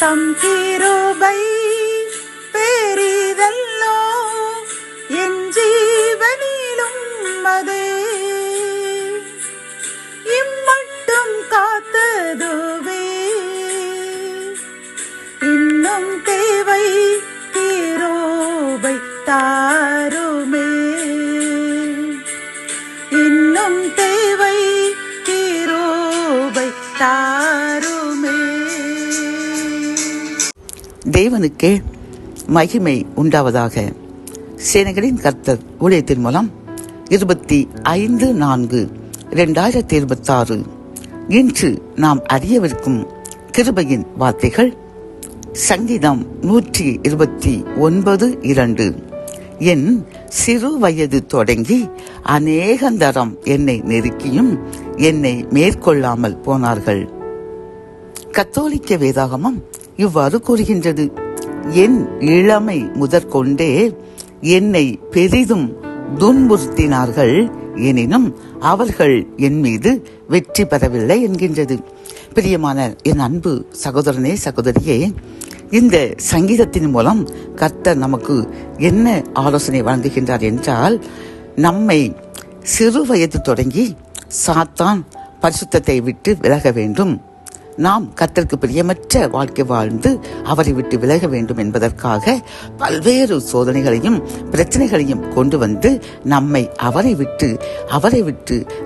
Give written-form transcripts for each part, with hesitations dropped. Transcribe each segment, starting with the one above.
தம் கிருபை பெரிதல்லோ என் ஜீவனிலும் அதே இம்மட்டும் காத்ததுவே இன்னும் தேவை கிருபை தாருமே இன்னும் தேவை கிருபை தாருமே. தேவனுக்கே மகிமை உண்டாவதாக. சேனைகளின் கர்த்தர் ஊழியத்தின் மூலம் 25/4/2026 இன்று நாம் அறியவிருக்கும் கிருபையின் வார்த்தைகள். சங்கீதம் 129:2. என் சிறு வயது தொடங்கி அநேகந்தரம் என்னை நெருக்கியும் என்னை மேற்கொள்ளாமல் போனார்கள். கத்தோலிக்க வேதாகமம் இவ்வாறு கூறுகின்றது. என் இளமை முதற்கொண்டே என்னை பெரிதும் துன்புறுத்தினார்கள், எனினும் அவர்கள் என் மீது வெற்றி பெறவில்லை என்கின்றது. பிரியமான என் அன்பு சகோதரனே, சகோதரியே, இந்த சங்கீதத்தின் மூலம் கர்த்தர் நமக்கு என்ன ஆலோசனை வழங்குகின்றார் என்றால், நம்மை சிறு வயது தொடங்கி சாத்தான் பரிசுத்தத்தை விட்டு விலக வேண்டும், நாம் கர்த்தருக்கு பிரியமற்ற வாழ்க்கை வாழ்ந்து அவரை விட்டு விலக வேண்டும் என்பதற்காக பல்வேறு சோதனைகளையும் பிரச்சனைகளையும் கொண்டு வந்து நம்மை அவரை விட்டு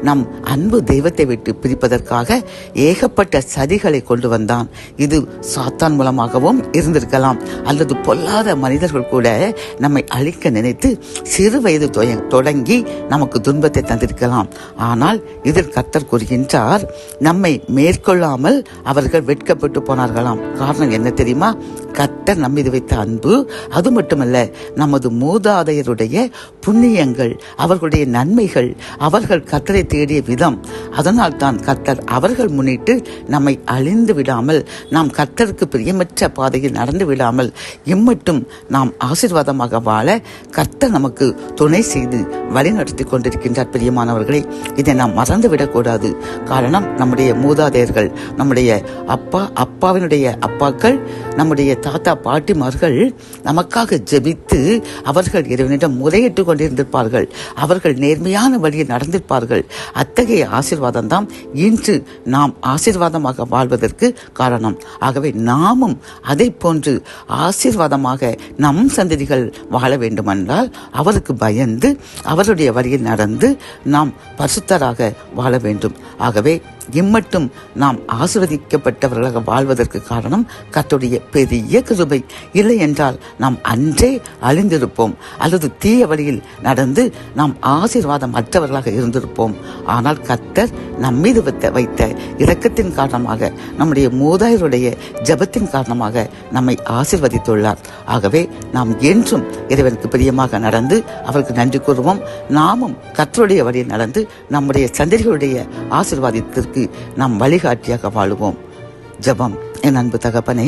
நம் அன்பு தெய்வத்தை விட்டு பிரிப்பதற்காக ஏகப்பட்ட சதிகளை கொண்டு வந்தான். இது சாத்தான் மூலமாகவும் இருந்திருக்கலாம், அல்லது பொல்லாத மனிதர்கள் கூட நம்மை அழிக்க நினைத்து சிறு வயது தொடங்கி நமக்கு துன்பத்தை தந்திருக்கலாம். ஆனால் இதில் கர்த்தர் கூறுகின்றார், நம்மை மேற்கொள்ளாமல் அவர்கள் வெட்கப்பட்டு போனார்களாம். காரணம் என்ன தெரியுமா? கர்த்தர் நம்மீது வைத்த அன்பு. அது மட்டுமல்ல, நமது மூதாதையருடைய புண்ணியங்கள், அவர்களுடைய நன்மைகள், அவர்கள் கர்த்தரை தேடிய விதம். அதனால் தான் கர்த்தர் அவர்கள் முன்னிட்டு நம்மை அழிந்து விடாமல், நாம் கர்த்தருக்கு பிரியமற்ற பாதையில் நடந்து விடாமல் இம்மட்டும் நாம் ஆசீர்வாதமாக வாழ கர்த்தர் நமக்கு துணை செய்து வழி நடத்தி கொண்டிருக்கின்றார். பிரியமானவர்களே, இதை நாம் மறந்துவிடக்கூடாது. காரணம், நம்முடைய மூதாதையர்கள், நம்முடைய அப்பாவினுடைய அப்பாக்கள், நம்முடைய தாத்தா பாட்டிமார்கள் நமக்காக ஜெபித்து அவர்கள் இறைவனிடம் முறையிட்டு கொண்டிருந்திருப்பார்கள். அவர்கள் நேர்மையான வழியில் நடந்திருப்பார்கள். அத்தகைய ஆசீர்வாதம் தான் இன்று நாம் ஆசீர்வாதமாக வாழ்வதற்கு காரணம். ஆகவே நாமும் அதை போன்று ஆசீர்வாதமாக நம் சந்ததிகள் வாழ வேண்டுமென்றால் அவருக்கு பயந்து அவருடைய வழியில் நடந்து நாம் பரிசுத்தராக வாழ வேண்டும். ஆகவே இம்மட்டும் நாம் ஆசீர்வதிக்கப்பட்டவர்களாக வாழ்வதற்கு காரணம் கர்த்தருடைய பெரிய கிருபை. இல்லை என்றால் நாம் அன்றே அழிந்திருப்போம், அல்லது தீய வழியில் நடந்து நாம் ஆசீர்வாதம் அற்றவர்களாக இருந்திருப்போம். ஆனால் கர்த்தர் நம்மீது வைத்த இரக்கத்தின் காரணமாக, நம்முடைய மூதாதையருடைய ஜெபத்தின் காரணமாக நம்மை ஆசீர்வதித்துள்ளார். ஆகவே நாம் என்றும் இறைவனுக்கு பிரியமாக நடந்து அவருக்கு நன்றி கூறுவோம். நாமும் கர்த்தருடைய வழியில் நடந்து நம்முடைய சந்ததிகளுடைய ஆசீர்வாதத்திற்கு நாம் வழிகாட்டியாக வாழுவோம். ஜெபம். என் அன்பு தகப்பனை,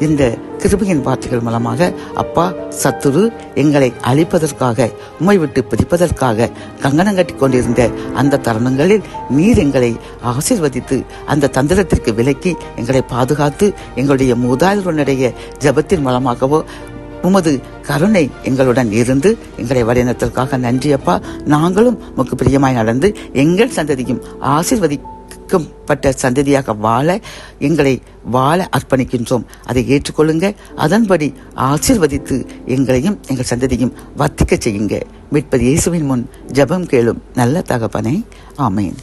இந்த கிருபையின் வார்த்தைகள் மூலமாக அப்பா, சத்துரு எங்களை அழிப்பதற்காக, உம்மை விட்டு பிரிப்பதற்காக கங்கணம் கட்டி கொண்டிருந்த அந்த தருணங்களில் நீர் எங்களை ஆசீர்வதித்து அந்த தந்திரத்திற்கு விலக்கி எங்களை பாதுகாத்து எங்களுடைய மூதாதையருடைய ஜெபத்தின் மூலமாகவோ உமது கருணை எங்களுடன் இருந்து எங்களை வழிநடத்திற்காக நன்றி அப்பா. நாங்களும் உமக்கு பிரியமாய் நடந்து எங்கள் சந்ததியும் ஆசீர்வதிக்கப்பட்ட சந்ததியாக எங்களை வாழ அர்ப்பணிக்கின்றோம். அதை ஏற்றுக்கொள்ளுங்க. அதன்படி ஆசீர்வதித்து எங்களையும் எங்கள் சந்ததியும் வர்த்திக்க செய்யுங்க. மீட்பர் இயேசுவின் முன் ஜெபம் கேளும் நல்ல தகப்பனே. ஆமேன்.